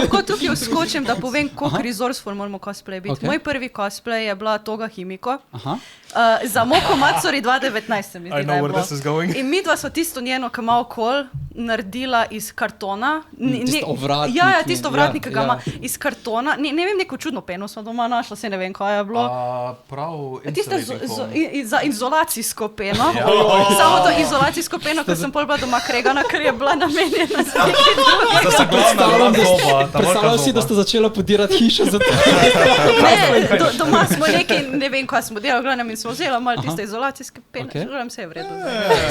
lahko tukaj vskočim, da povem, koliko resourceful moramo cosplay biti. Okay. Moj prvi cosplay je bila Toga Himiko. Za Moko Matsuri 2019 se mi zdi, I know where this is going. In midva so tisto njeno kamao kol naredila iz kartona. Tisto ovratnik. Ja, tisto ovratnik, ki ga ima iz kartona. Ne vem, neko čudno peno smo doma našla, se ne vem, kaj je bilo. Prav, Tiste za izolacijsko peno. Samo to izolacijsko peno, ker sem pol bila doma kregana, ker je bila namenjena za nekaj drugega. Predstavljam si, da ste začela podirati hišo za to. Ne, doma smo nekaj, ne vem, kaj smo delali, glavnem in smo vzela malo tiste izolacijske pene, gledam, vse je v redu.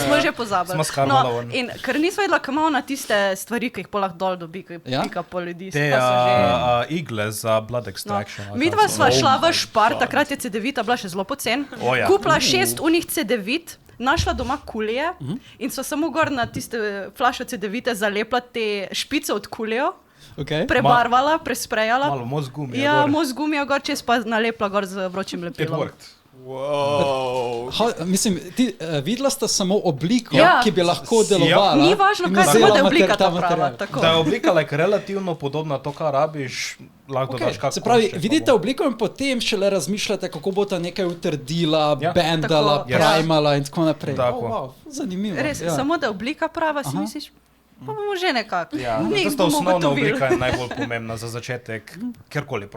Smo že pozabili. Smo skarmala ven. In ker nismo vedela, kam na tiste stvari, ki jih polah dol dobi, ki pika po ljudi. Te igle za blood extraction. Mi dva sva šla v Špar, takrat je CD-vita bila še zelo pocen. Kupila 6 unih CD-vit, našla doma kulije in sva samo gor na tiste flašo CD-vite zalepla te špice od kulijo. Prebarvala, presprejala. Malo mozgumija gor. Ja, mozgumija gor, čez pa nalepla gor z vročim lepilom. It worked. Wow. Mislim, videla sta samo obliko, ki bi lahko delovala. Ni važno, kaj samo da je oblika ta prava. Da je oblika relativno podobna to, kar rabiš, lahko dodaš kako. Se pravi, vidite obliko in potem šele razmišljate, kako bo ta nekaj utrdila, bendala, primala in tako naprej. Zanimivo. Res, samo da je oblika prava, si misliš? Pa bomo že nekako. Ja, to sta osnovna oblika je najbolj pomembna za začetek, kjerkoli prav.